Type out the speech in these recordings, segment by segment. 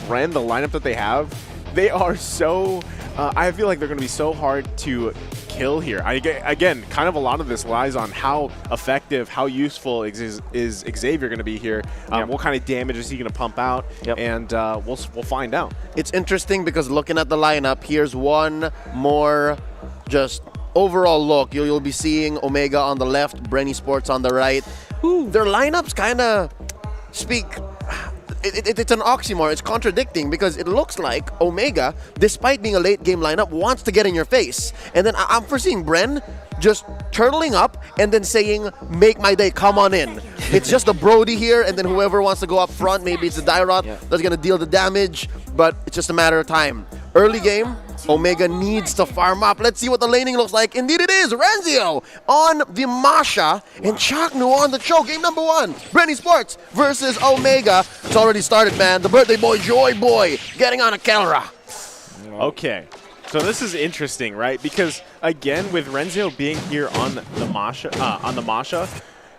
Bren, the lineup that they have, they are so... I feel like they're going to be so hard to kill here. Again, kind of a lot of this lies on how effective, how useful is Xavier going to be here. What kind of damage is he going to pump out? And we'll find out. It's interesting because looking at the lineup, here's one more just overall look. You'll be seeing Omega on the left, Bren Esports on the right. Their lineups kind of speak... It's an oxymoron. It's contradicting because it looks like Omega, despite being a late game lineup, wants to get in your face. And then I'm foreseeing Bren just turtling up and then saying, make my day, come on in. It's just the Brody here, and then whoever wants to go up front, maybe it's the Dairoth that's going to deal the damage, but it's just a matter of time. Early game, Omega needs to farm up. Let's see what the laning looks like. Indeed it is. Renzio on the Masha and Chaknu on the choke. Game number 1. Bren Esports versus Omega. It's already started, man. The birthday boy, Joy Boy, getting on a Kelra. Okay. So this is interesting, right? Because, again, with Renzio being here on the Masha,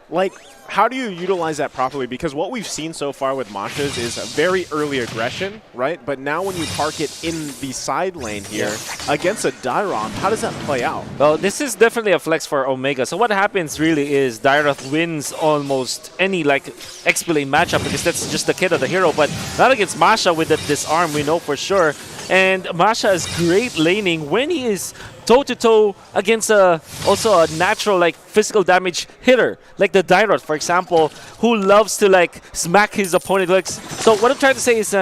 like, how do you utilize that properly? Because what we've seen so far with Mashas is a very early aggression, right? But now when you park it in the side lane here against a Dairoth, how does that play out? Well, this is definitely a flex for Omega. So what happens really is Dairoth wins almost any like XP lane matchup because that's just the kid of the hero. But not against Masha with the disarm, we know for sure. And Masha is great laning when he is toe-to-toe against also a natural like physical damage hitter, like the Dairoth, for example, who loves to like smack his opponent legs. So what I'm trying to say is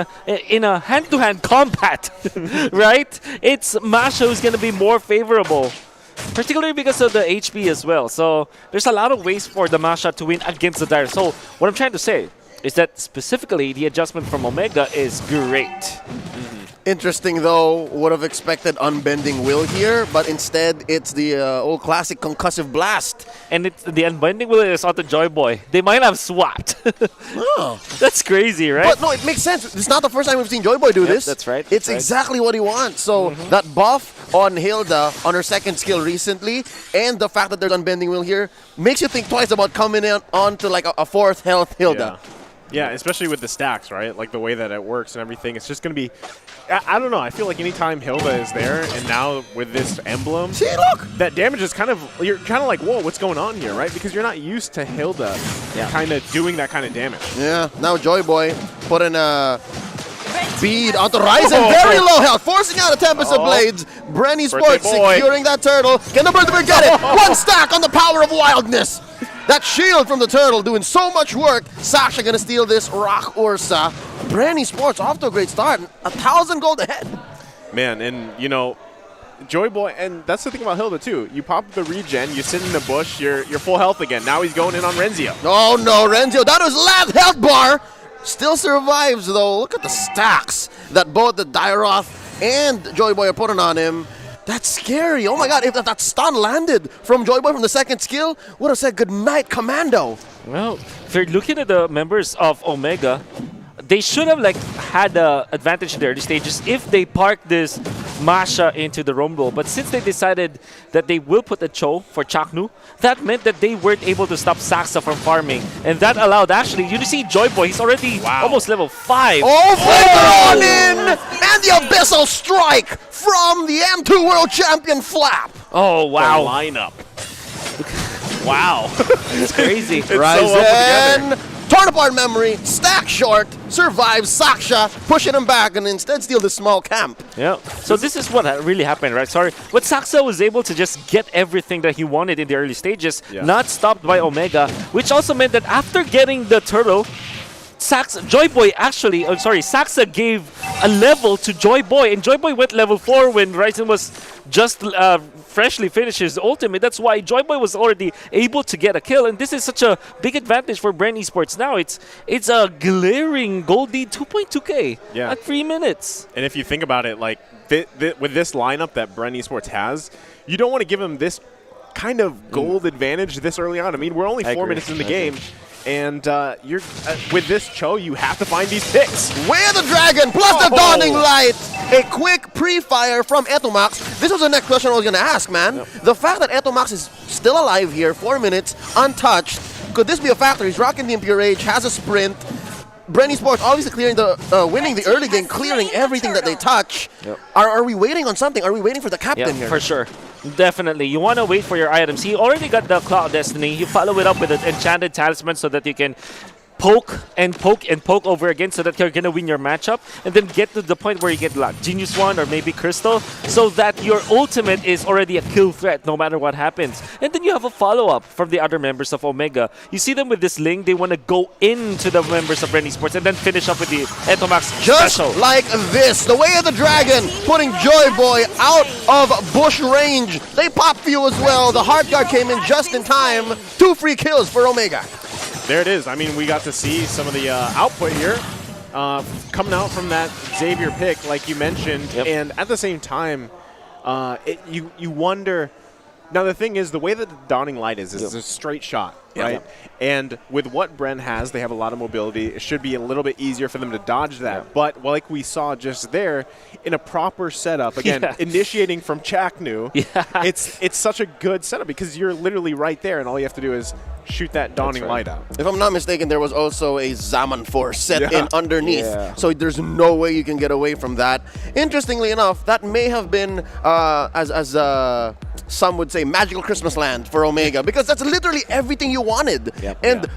in a hand-to-hand combat, right? It's Masha who's going to be more favorable, particularly because of the HP as well. So there's a lot of ways for the Masha to win against the Dairoth. So what I'm trying to say is that specifically the adjustment from Omega is great. Interesting, though. Would have expected Unbending Will here, but instead it's the old classic Concussive Blast. And it's the Unbending Will is on the Joy Boy. They might have swapped. Oh. That's crazy, right? But no, it makes sense. It's not the first time we've seen Joy Boy do this. That's right. It's exactly what he wants. So that buff on Hilda on her second skill recently, and the fact that there's Unbending Will here, makes you think twice about coming in on to like a 4th health Hilda. Yeah, especially with the stacks, right? Like the way that it works and everything. It's just going to be... I don't know. I feel like anytime Hilda is there, and now with this emblem... See, look! That damage is kind of... You're kind of like, whoa, what's going on here, right? Because you're not used to Hilda kind of doing that kind of damage. Yeah, now Joy Boy putting a bead onto Ryzen. Very low health, forcing out a Tempest of Blades. Bren Esports securing that turtle. Can the Birthday get it? One stack on the power of wildness. That shield from the turtle doing so much work. Sasha gonna steal this Rock Ursa. Bren Esports off to a great start. 1,000 gold ahead. Man, and you know, Joy Boy, and that's the thing about Hilda too. You pop the regen, you sit in the bush, you're full health again. Now he's going in on Renzio. Oh no, Renzio, that was last health bar. Still survives though. Look at the stacks that both the Dairoth and Joy Boy are putting on him. That's scary. Oh my god, if that stun landed from Joy Boy from the second skill, would have said goodnight, Commando. Well, if you're looking at the members of Omega, they should have like had the advantage in the early stages if they parked this Masha into the Rumble. But since they decided that they will put the Cho for Chaknu, that meant that they weren't able to stop Saxa from farming. And that allowed actually, you see Joy Boy, he's already almost level 5. Oh, Flamer on in! And the Abyssal Strike from the M2 World Champion Flap. Oh, wow. The lineup. Wow. It's crazy. It's Ryzen. Torn apart memory, stack short, survives Saksha, pushing him back and instead steal the small camp. Yeah. So this is what really happened, right? Sorry. But Saxa was able to just get everything that he wanted in the early stages, not stopped by Omega, which also meant that after getting the turtle, Joy Boy actually, Saxa gave a level to Joy Boy, and Joy Boy went level 4 when Ryzen was just freshly finished his ultimate. That's why Joy Boy was already able to get a kill, and this is such a big advantage for Bren Esports now. It's a glaring gold lead, 2.2k at 3 minutes. And if you think about it, like with this lineup that Bren Esports has, you don't want to give him this kind of gold advantage this early on. I mean, we're only 4 minutes in the game. And you're with this Cho, you have to find these picks. Way of the Dragon plus the Dawning Light. A quick pre-fire from Etomax. This was the next question I was going to ask, man. The fact that Etomax is still alive here, 4 minutes, untouched. Could this be a factor? He's rocking the Impure Rage, has a sprint. Bren Sports obviously clearing winning the early game, clearing everything that they touch. Yep. Are we waiting on something? Are we waiting for the captain Yeah, here? for sure. Definitely. You want to wait for your items. He already got the Cloud Destiny. You follow it up with an Enchanted Talisman so that you can poke and poke and poke over again so that you're going to win your matchup, and then get to the point where you get like Genius Wand or maybe Crystal so that your ultimate is already a kill threat no matter what happens. And then you have a follow-up from the other members of Omega. You see them with this Ling, they want to go into the members of Bren Sports and then finish up with the Etomax Just special. like this, the way of the dragon, putting Joy Boy out of bush range. They pop for you as well. The Heart Guard came in just in time. 2 free kills for Omega. There it is. I mean, we got to see some of the output here coming out from that Xavier pick, like you mentioned. Yep. And at the same time, you wonder. Now, the thing is, the way that the Dawning Light is a straight shot, right? Yep. And with what Bren has, they have a lot of mobility. It should be a little bit easier for them to dodge that. Yep. But like we saw just there, in a proper setup, again, initiating from Chaknu, it's such a good setup because you're literally right there, and all you have to do is shoot that Dawning Light out. If I'm not mistaken, there was also a Zaman Force set in underneath. Yeah. So there's no way you can get away from that. Interestingly enough, that may have been, as some would say, magical Christmas land for Omega, because that's literally everything you wanted. Yep. And,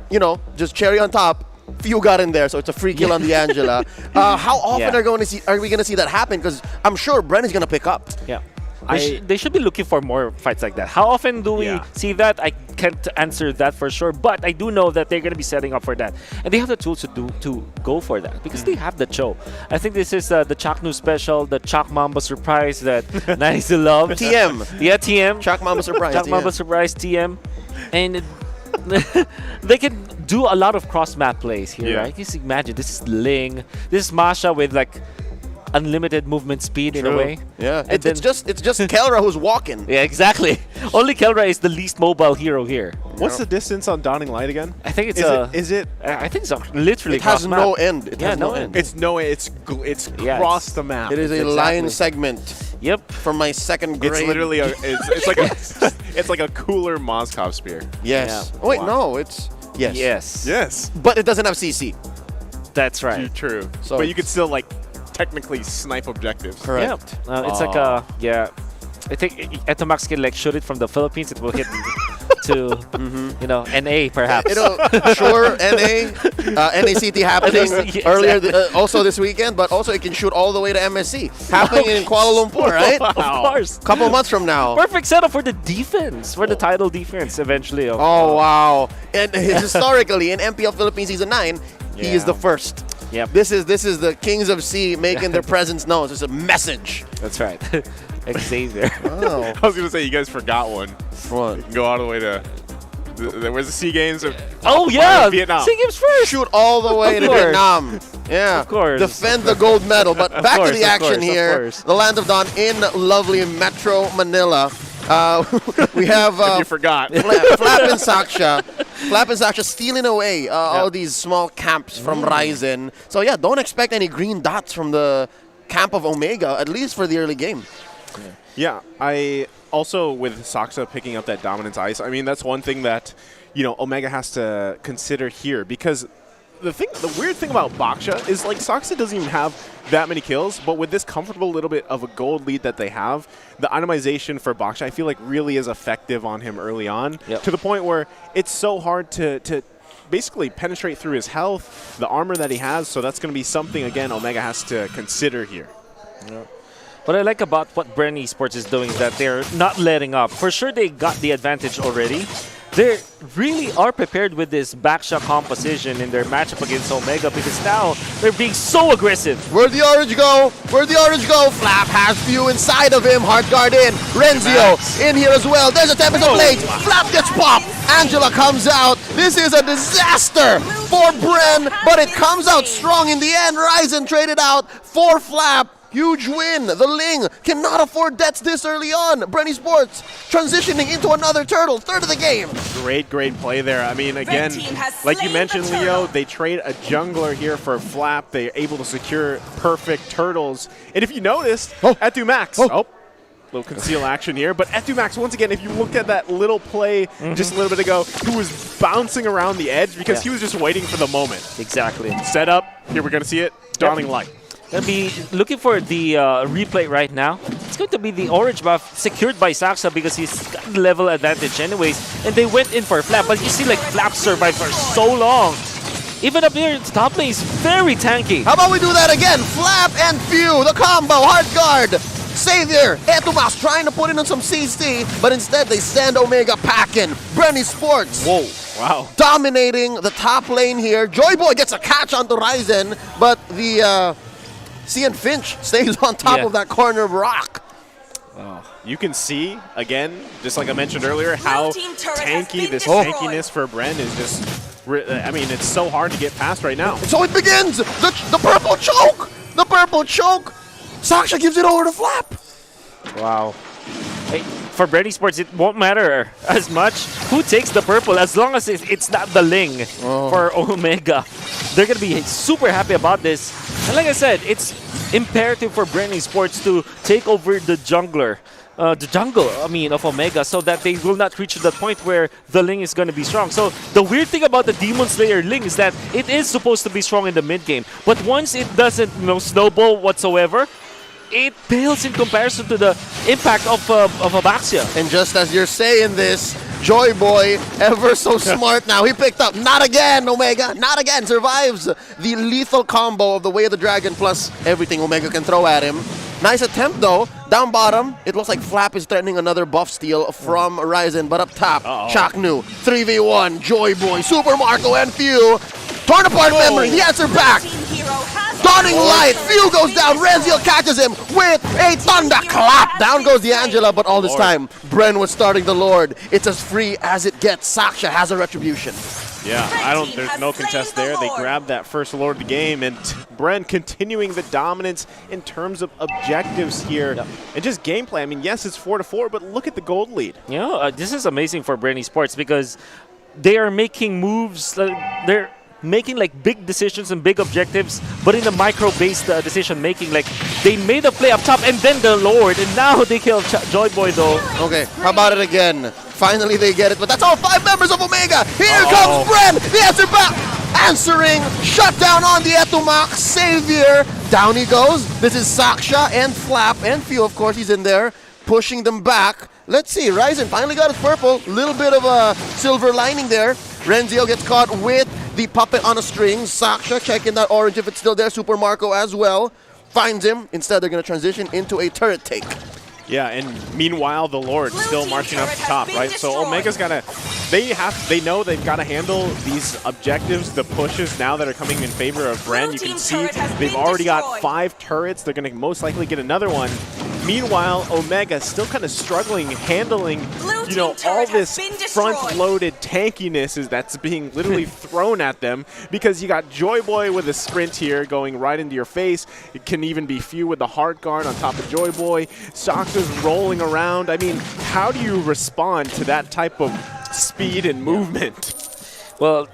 you know, just cherry on top, few got in there, so it's a free kill on the Angela. How often are we going to see that happen? Because I'm sure Bren is going to pick up. Yeah. They should be looking for more fights like that. How often do we see that? I can't answer that for sure, but I do know that they're going to be setting up for that. And they have the tools to go for that because they have the Cho. I think this is the Chaknu special, the Chak Mamba surprise that Nice love. TM. Yeah, TM. Chak Mamba surprise. Chak Mamba surprise TM. And they can do a lot of cross-map plays here, right? Just imagine, this is Ling, this is Masha with like unlimited movement speed in a way. Yeah, And it's just Kelra who's walking. Yeah, exactly. Only Kelra is the least mobile hero here. What's the distance on Dawning Light again? I think it's is it I think it's literally It has cross-map. no end. It has no no end. end. It's Yeah, across the map. It is a Exactly. line segment Yep. from my second grade. It's literally it's like a cooler Mozkov spear. Yes. Yeah. Oh, wait, Wow. no, it's yes. Yes. Yes. But it doesn't have CC. That's right. True. So but you could still like technically snipe objectives. Correct. Yeah. It's like I think Etomax can like shoot it from the Philippines. It will hit to NA perhaps. It'll sure NACT happening NACT, earlier exactly. also this weekend, but also it can shoot all the way to MSC happening in Kuala Lumpur, right? Of course. Couple months from now. Perfect setup for the defense, for the title defense eventually. Oh wow! And historically in MPL Philippines Season 9, he is the first. Yep. This is the Kings of Sea making their presence known. It's a message. That's right. Xavier. Wow. I was gonna say you guys forgot one. What? You can go all the way to where's the SEA Games? Oh yeah, Vietnam. SEA Games first. Shoot all the way Of to course. Vietnam. Yeah. Of course. Defend the gold medal. But back course, to the of action course, of here. course. The Land of Dawn in lovely Metro Manila. We have If you forgot. Flap and Saksha stealing away all these small camps from Ryzen. So yeah, don't expect any green dots from the camp of Omega, at least for the early game. Yeah, I also with Saksa picking up that dominance ice. I mean, that's one thing that Omega has to consider here because the weird thing about Baksha is like Saksa doesn't even have that many kills, but with this comfortable little bit of a gold lead that they have, the itemization for Baksha I feel like really is effective on him early on to the point where it's so hard to basically penetrate through his health, the armor that he has. So that's going to be something again Omega has to consider here. What I like about what Bren Esports is doing is that they're not letting up. For sure, they got the advantage already. They really are prepared with this backshot composition in their matchup against Omega because now they're being so aggressive. Where'd the orange go? Where'd the orange go? Flap has few inside of him. Heart guard in. Renzio in here as well. There's a Tempest of Blades. Flap gets popped. Angela comes out. This is a disaster for Bren, but it comes out strong in the end. Ryzen traded out for Flap. Huge win. The Ling cannot afford debts this early on. Bren Sports transitioning into another turtle. Third of the game. Great play there. I mean, again, like you mentioned, Leo, they trade a jungler here for Flap. They're able to secure perfect turtles. And if you noticed, at Dumax, Little conceal action here. But Etumax, once again, if you look at that little play just a little bit ago, he was bouncing around the edge because he was just waiting for the moment. Exactly. Set up. Here we're going to see it. Dawning Light. Gonna be looking for the replay right now. It's going to be the orange buff secured by Saxa because he's got the level advantage anyways. And they went in for Flap, but you see like Flap survived for so long. Even up here, the top lane is very tanky. How about we do that again? Flap and Few, the combo, hard guard. Savior, Etumax trying to put in on some CC, but instead they send Omega packing. Bren Sports. Whoa. Wow. Dominating the top lane here. Joyboy gets a catch onto Ryzen, but the CN Finch stays on top of that corner of rock. You can see, again, just like I mentioned earlier, how tanky this tankiness for Bren is just, I mean, it's so hard to get past right now. So it begins! The purple choke! The purple choke! Saksha gives it over to Flap! Wow. Hey, for Bren Sports, it won't matter as much who takes the purple as long as it's not the Ling for Omega. They're going to be super happy about this. And like I said, it's imperative for Bren Sports to take over the jungler. The jungle, of Omega, so that they will not reach to the point where the Ling is going to be strong. So the weird thing about the Demon Slayer Ling is that it is supposed to be strong in the mid game, but once it doesn't snowball whatsoever, it pales in comparison to the impact of Abaxia. And just as you're saying this, Joyboy, ever so smart now, he picked up, not again, Omega, not again, survives the lethal combo of the Way of the Dragon plus everything Omega can throw at him. Nice attempt though, down bottom, it looks like Flap is threatening another buff steal from Ryzen, but up top, Chaknu, 3v1, Joyboy, Super Marco, and Few. Torn apart memory, the answer back. Dawning Light, Few goes down, Renziel catches him with a thunderclap. Down goes the Angela, but all this time, Bren was starting the Lord. It's as free as it gets. Saksha has a retribution. Yeah, there's no contest there. They grabbed that first Lord of the game, and Bren continuing the dominance in terms of objectives here and just gameplay. I mean, yes, it's 4-4, but look at the gold lead. This is amazing for Bren Sports because they are making moves. They're making like big decisions and big objectives, but in a micro-based decision making. Like they made a play up top and then the Lord, and now they kill Joyboy though. Okay, how about it again? Finally they get it, but that's all 5 members of Omega. Here comes Bren, the answer back. Answering, shut down on the Etumax, Savior. Down he goes. This is Saksha and Flap and Few, of course, he's in there, pushing them back. Let's see, Ryzen finally got his purple. Little bit of a silver lining there. Renziel gets caught with the puppet on a string. Saksha checking that orange if it's still there. Super Marco as well. Finds him. Instead, they're going to transition into a turret take. Yeah, and meanwhile, the Lord still marching up the top, right? So Omega's gotta, they know they've got to handle these objectives, the pushes now that are coming in favor of Bren. You can see they've already got 5 turrets. They're going to most likely get another one. Meanwhile, Omega still kind of struggling, handling, all this front-loaded tankiness that's being literally thrown at them because you got Joyboy with a sprint here going right into your face. It can even be Few with the hard guard on top of Joyboy. Saksha's rolling around. I mean, how do you respond to that type of speed and movement? Well,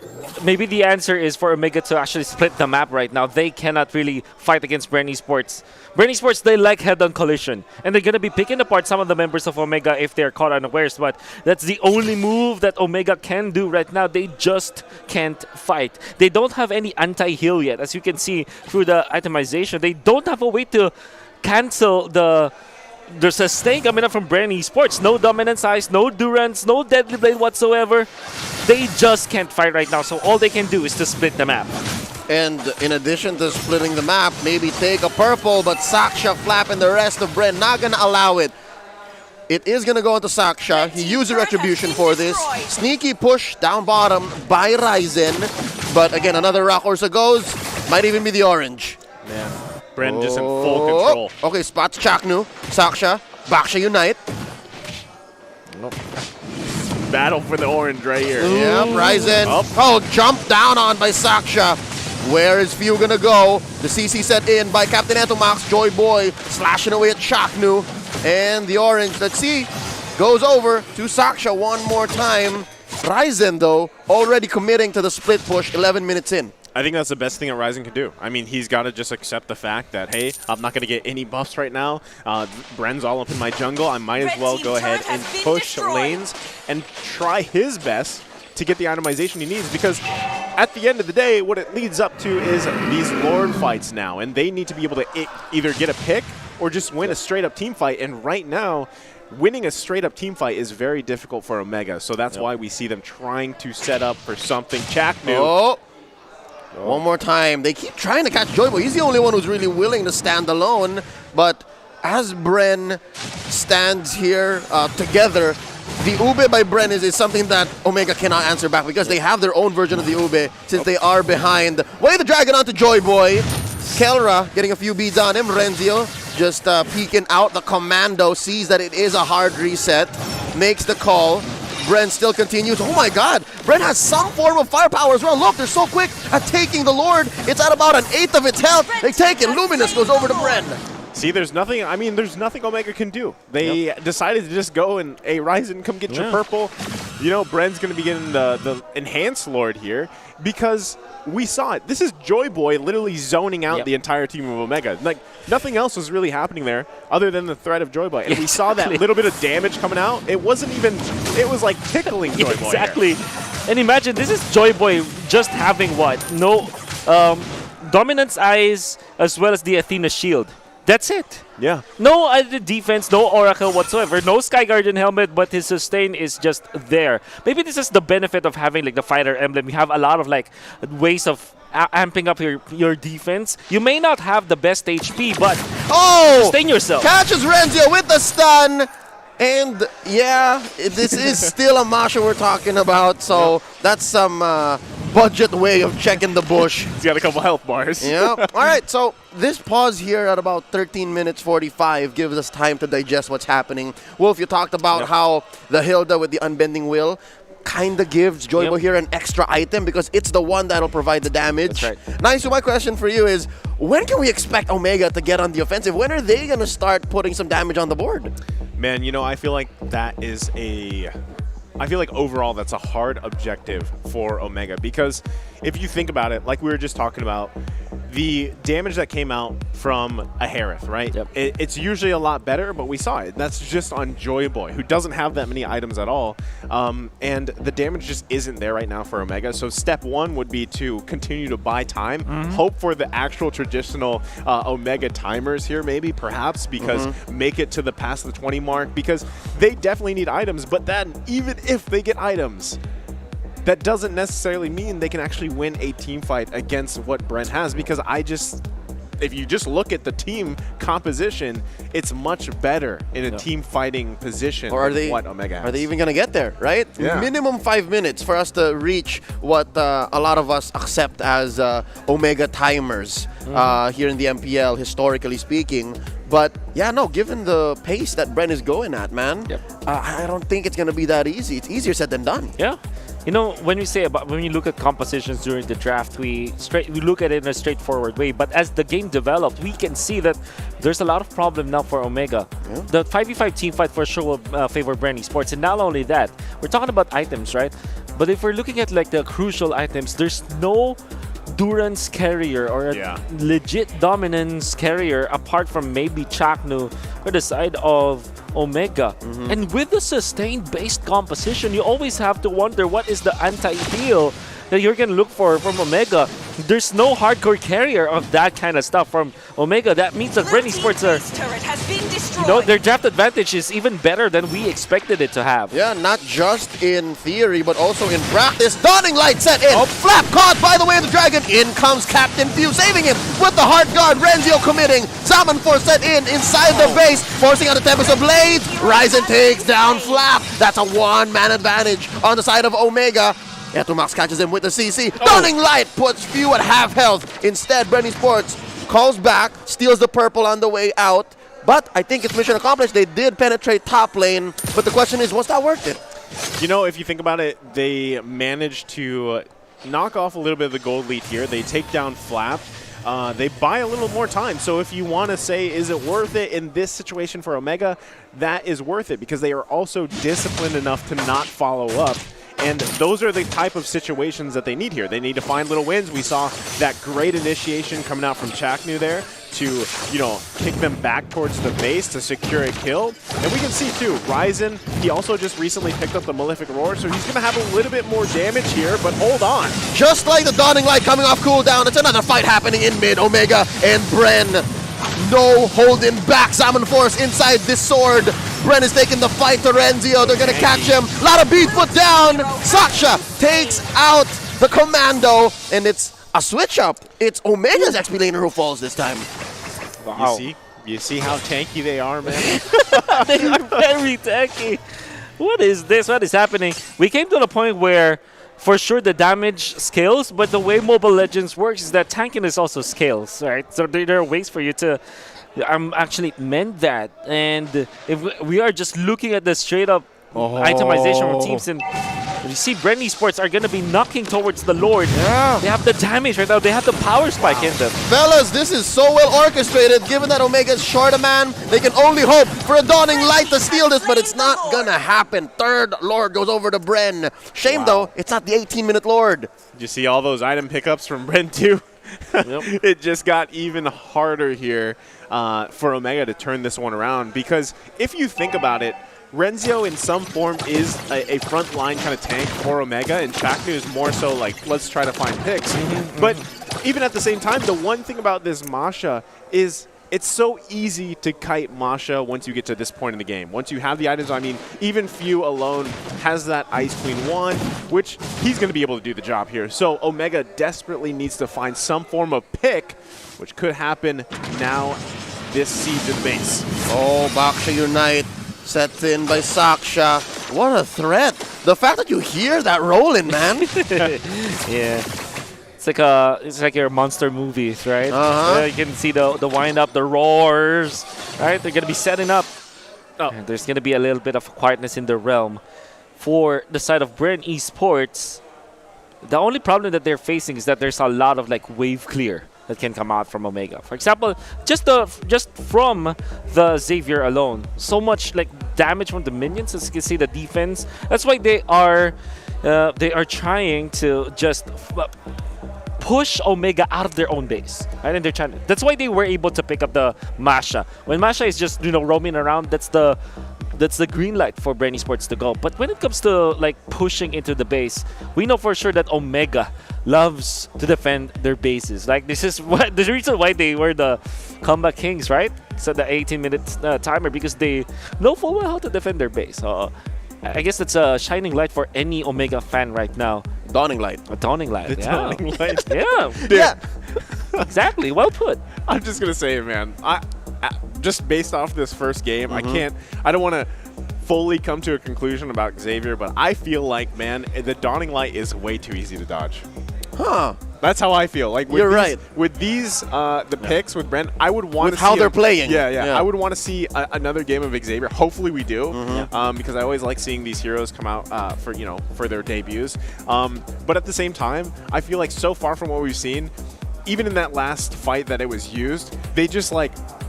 maybe the answer is for Omega to actually split the map right now. They cannot really fight against Bren Sports. Bren Sports, they like head-on collision. And they're going to be picking apart some of the members of Omega if they're caught unawares. But that's the only move that Omega can do right now. They just can't fight. They don't have any anti-heal yet. As you can see through the itemization, they don't have a way to cancel There's a stake coming up from Bren Sports. No dominance eyes, no Durance, no deadly blade whatsoever. They just can't fight right now, so all they can do is to split the map. And in addition to splitting the map, maybe take a purple, but Saksha, Flap, and the rest of Bren not going to allow it. It is going to go into Saksha. He used a retribution for this. Sneaky push down bottom by Ryzen. But again, another rock Ursa goes. Might even be the orange. Yeah. Bren just in full control. Okay, spots Chaknu, Saksha, Baksha unite. Nope. Battle for the orange right here. Yep, Ryzen. Oh, jump down on by Saksha. Where is Few gonna go? The CC set in by Captain Etumax. Joyboy slashing away at Chaknu. And the orange, let's see, goes over to Saksha one more time. Ryzen, though, already committing to the split push 11 minutes in. I think that's the best thing that Ryzen can do. I mean, he's got to just accept the fact that, hey, I'm not going to get any buffs right now. Bren's all up in my jungle. I might as well go ahead and push lanes and try his best to get the itemization he needs, because at the end of the day, what it leads up to is these Lord fights now, and they need to be able to either get a pick or just win a straight-up team fight. And right now, winning a straight-up team fight is very difficult for Omega, so that's why we see them trying to set up for something. Chaknu. Oh. One more time. They keep trying to catch Joyboy. He's the only one who's really willing to stand alone. But as Bren stands here together, the Ube by Bren is something that Omega cannot answer back, because they have their own version of the Ube since they are behind. Way the Dragon onto Joyboy. Kelra getting a few beads on him. Renzio just peeking out. The Commando sees that it is a hard reset. Makes the call. Bren still continues. Oh my god, Bren has some form of firepower as well. Look, they're so quick at taking the Lord. It's at about an 1/8 of its health. They take it. Luminous goes over to Bren. See, there's nothing, I mean, there's nothing Omega can do. They decided to just go and, hey, Ryzen, come get your purple. You know, Bren's going to be getting the Enhanced Lord here, because we saw it. This is Joyboy literally zoning out the entire team of Omega. Like, nothing else was really happening there other than the threat of Joyboy. And we saw that little bit of damage coming out. It wasn't even, it was like tickling Joyboy. Exactly. And imagine, this is Joyboy just having what? No Dominance Eyes as well as the Athena Shield. That's it. Yeah. No other defense, no Oracle whatsoever, no Sky Guardian helmet, but his sustain is just there. Maybe this is the benefit of having like the fighter emblem. You have a lot of like ways of amping up your defense. You may not have the best HP, but sustain yourself. Catches Renzio with the stun. And yeah, this is still a Masha we're talking about, so that's some budget way of checking the bush. He's got a couple health bars. Yeah. All right, so this pause here at about 13 minutes 45 gives us time to digest what's happening. Wolf, you talked about how the Hilda with the Unbending Will kind of gives Joyboy here an extra item because it's the one that'll provide the damage. That's right. Nice. So my question for you is, when can we expect Omega to get on the offensive? When are they going to start putting some damage on the board? Man, you know, I feel like that is I feel like overall that's a hard objective for Omega, because if you think about it, like we were just talking about, the damage that came out from a Harith, right? Yep. It's usually a lot better, but we saw it. That's just on Joyboy, who doesn't have that many items at all. And the damage just isn't there right now for Omega. So step one would be to continue to buy time, hope for the actual traditional Omega timers here, maybe, perhaps, because make it to the past the 20 mark, because they definitely need items. But then, even if they get items, that doesn't necessarily mean they can actually win a team fight against what Bren has, because if you just look at the team composition, it's much better in a team fighting position than what Omega has. Are they even going to get there, right? Yeah. Minimum 5 minutes for us to reach what a lot of us accept as Omega timers here in the MPL, historically speaking. But yeah, no, given the pace that Bren is going at, man, I don't think it's going to be that easy. It's easier said than done. Yeah. You know, when you look at compositions during the draft, we look at it in a straightforward way. But as the game developed, we can see that there's a lot of problem now for Omega. Yeah. The 5v5 team fight for sure will favor Bren Esports. And not only that, we're talking about items, right? But if we're looking at like the crucial items, there's no Durance carrier or a legit dominance carrier apart from maybe Chaknu or the side of Omega. And with the sustained based composition, you always have to wonder what is the anti-heal that you're going to look for from Omega. There's no hardcore carrier of that kind of stuff from Omega. That means that Bren Esports their draft advantage is even better than we expected it to have. Yeah, not just in theory, but also in practice. Dawning Light set in. Flap caught by the way of the Dragon. In comes Captain Few, saving him with the hard guard. Renzio committing. Salmon Force set in inside the base, forcing out the Tempest of Blades. Ryzen takes down Flap. That's a one-man advantage on the side of Omega. Etumax catches him with the CC. Dawning Light puts Few at half health. Instead, Bren Esports calls back, steals the purple on the way out. But I think it's mission accomplished. They did penetrate top lane. But the question is, was that worth it? You know, if you think about it, they managed to knock off a little bit of the gold lead here. They take down Flap. They buy a little more time. So if you want to say, is it worth it in this situation for Omega, that is worth it, because they are also disciplined enough to not follow up And those are the type of situations that they need here. They need to find little wins. We saw that great initiation coming out from Chaknu there to, kick them back towards the base to secure a kill. And we can see, too, Ryzen, he also just recently picked up the Malefic Roar, so he's going to have a little bit more damage here, but hold on. Just like the Dawning Light coming off cooldown, it's another fight happening in mid. Omega and Bren. No holding back. Salmon Force inside this sword. Bren is taking the fight to Renzio. They're going to catch him. A lot of beat put down. Sasha takes out the commando, and it's a switch up. It's Omega's XP laner who falls this time. Wow. You see how tanky they are, man? They are very tanky. What is this? What is happening? We came to the point where, for sure, the damage scales, but the way Mobile Legends works is that tankiness also scales, right? So there are ways for you to actually mend that. And if we are just looking at the straight-up itemization from teams, and you see Bren Esports are going to be knocking towards the Lord. Yeah. They have the damage right now. They have the power spike in them. Fellas, this is so well orchestrated. Given that Omega's short a man, they can only hope for a Dawning Light to steal this, but it's not going to happen. Third Lord goes over to Bren. Shame, though, it's not the 18-minute Lord. Did you see all those item pickups from Bren, too? Yep. It just got even harder here for Omega to turn this one around, because if you think about it, Renzio in some form is a front line kind of tank for Omega, and Chaknu is more so like, let's try to find picks. But even at the same time, the one thing about this Masha is it's so easy to kite Masha once you get to this point in the game. Once you have the items, I mean, even Few alone has that Ice Queen 1, which he's going to be able to do the job here. So Omega desperately needs to find some form of pick, which could happen now this siege of the base. Oh, Baksha Unite. Set in by Saksha. What a threat. The fact that you hear that rolling, man. Yeah. It's like your monster movies, right? Yeah, you can see the wind up, the roars, right? They're going to be setting up. And there's going to be a little bit of quietness in the realm. For the side of Bren Esports, the only problem that they're facing is that there's a lot of wave clear that can come out from Omega. For example, just from the Xavier alone, so much damage from the minions. As you can see, the defense. That's why they are trying to just push Omega out of their own base. Right? And they're trying. That's why they were able to pick up the Masha. When Masha is just roaming around, that's the green light for Bren Esports to go. But when it comes to pushing into the base, we know for sure that Omega loves to defend their bases. This is the reason why they were the comeback kings, right? So the 18-minute timer, because they know full well how to defend their base. So I guess that's a shining light for any Omega fan right now. Dawning Light. A dawning light. The dawning light. Yeah. Yeah. Exactly. Well put. I'm just going to say it, man. I just based off this first game, I don't want to fully come to a conclusion about Xavier, but I feel like, man, the Dawning Light is way too easy to dodge. Huh. That's how I feel. You're right. With these, the picks with Brent, I would want to see how they're playing. Yeah. I would want to see another game of Xavier. Hopefully we do, because I always like seeing these heroes come out for their debuts. But at the same time, I feel like so far from what we've seen, even in that last fight that it was used, they just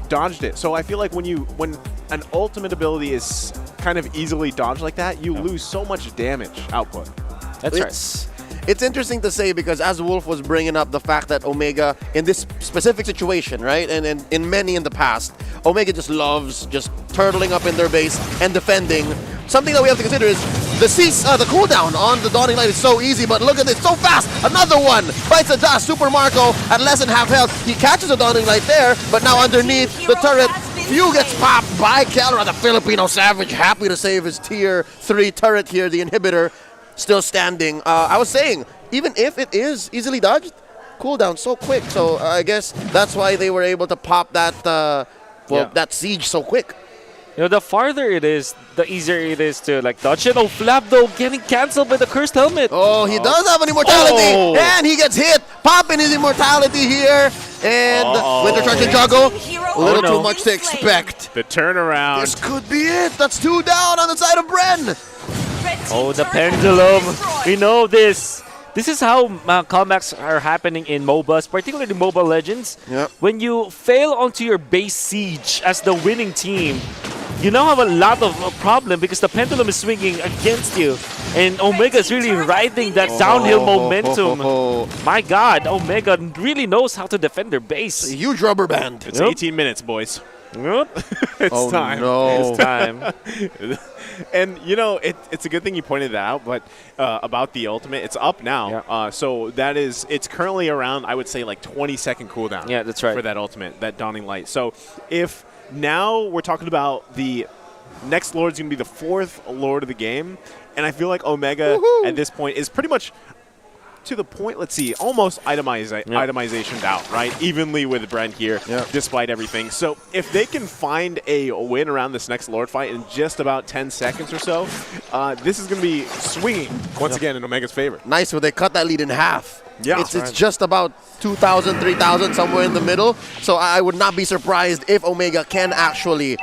dodged it. So I feel like when an ultimate ability is kind of easily dodged like that, you lose so much damage output. That's right. It's interesting to say, because as Wolf was bringing up the fact that Omega, in this specific situation, right, and in many in the past, Omega just loves just turtling up in their base and defending. Something that we have to consider is the cooldown on the Dawning Light is so easy, but look at this, so fast! Another one! Bites a dash, Super Marco at less than half health. He catches the Dawning Light there, but now underneath the turret, Few gets popped by Kelra, the Filipino Savage, happy to save his tier 3 turret here, the inhibitor. Still standing. I was saying, even if it is easily dodged, cooldown so quick. So I guess that's why they were able to pop that that siege so quick. The farther it is, the easier it is to dodge it. Oh, Flap though getting cancelled by the cursed helmet. Oh, he does have an immortality, and he gets hit. Popping his immortality here, and Winter tries to juggle. A little too much to expect. The turnaround. This could be it. That's 2 down on the side of Bren. Oh, the pendulum. We know this. This is how comebacks are happening in MOBAs, particularly Mobile Legends. Yep. When you fail onto your base siege as the winning team, you now have a lot of problem because the pendulum is swinging against you. And Omega is really riding that downhill momentum. My God, Omega really knows how to defend their base. A huge rubber band. It's 18 minutes, boys. Yep. It's time. No. It's time. And, you know, it's a good thing you pointed that out, but about the ultimate, it's up now. Yeah. So that is, it's currently around, I would say, like 20-second cooldown. Yeah, that's right. For that ultimate, that Dawning Light. So if now we're talking about the next Lord's going to be the 4th Lord of the game, and I feel like Omega at this point is pretty much to the point, let's see, almost itemizationed out, right? Evenly with Bren here, despite everything. So if they can find a win around this next Lord fight in just about 10 seconds or so, this is going to be swinging once again in Omega's favor. Nice, where they cut that lead in half. Yeah. It's just about 2,000, 3,000, somewhere in the middle. So I would not be surprised if Omega can actually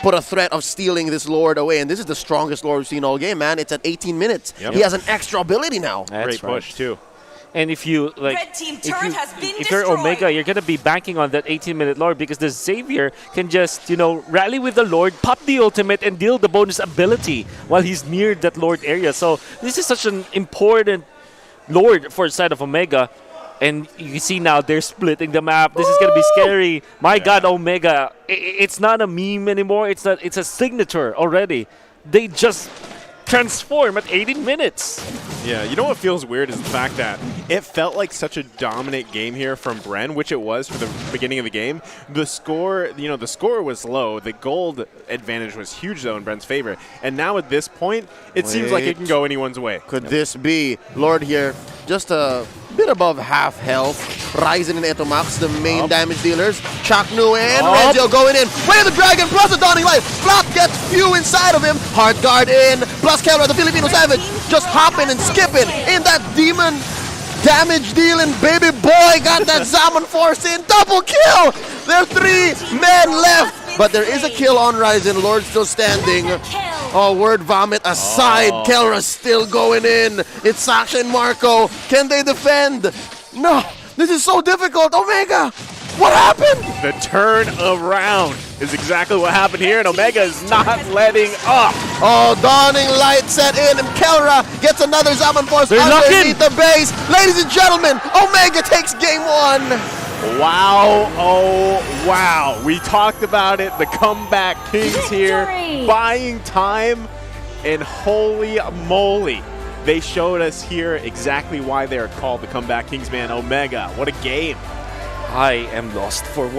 put a threat of stealing this Lord away. And this is the strongest Lord we've seen all game, man. It's at 18 minutes. Yep. He has an extra ability now. That's Great right. push, too. And if you like, Red team turret has been if you're destroyed. Omega, you're gonna be banking on that 18-minute Lord because the Xavier can just rally with the Lord, pop the ultimate, and deal the bonus ability while he's near that Lord area. So this is such an important Lord for the side of Omega. And you see now they're splitting the map. This is gonna be scary. My God, Omega! It's not a meme anymore. It's a signature already. They just transform at 18 minutes. Yeah, you know what feels weird is the fact that it felt like such a dominant game here from Bren, which it was for the beginning of the game. The score, the score was low. The gold advantage was huge, though, in Bren's favor. And now at this point, it seems like it can go anyone's way. Could this be Lord here? Just a bit above half health. Ryzen and Etomax, the main damage dealers. Chaknu and Renzio going in. Way of the Dragon plus the Dawning Light. Flop gets few inside of him. Hard guard in. Plus Kelra, the Filipino Savage, just hopping and skipping in that demon damage dealing. Baby boy got that Zaman Force in. Double kill. There are 3 men left. But there is a kill on Ryzen. Lord still standing. Oh, word vomit aside. Kelra still going in. It's Sasha and Marco. Can they defend? No. This is so difficult. Omega, what happened? The turn around is exactly what happened here, and Omega is not letting up. Oh, Dawning Light set in, and Kelra gets another Zaman Force underneath the base. Ladies and gentlemen, Omega takes game 1. Wow, oh wow. We talked about it, the comeback kings here, buying time, and holy moly. They showed us here exactly why they are called the comeback kings, man. Omega, what a game. I am lost for words.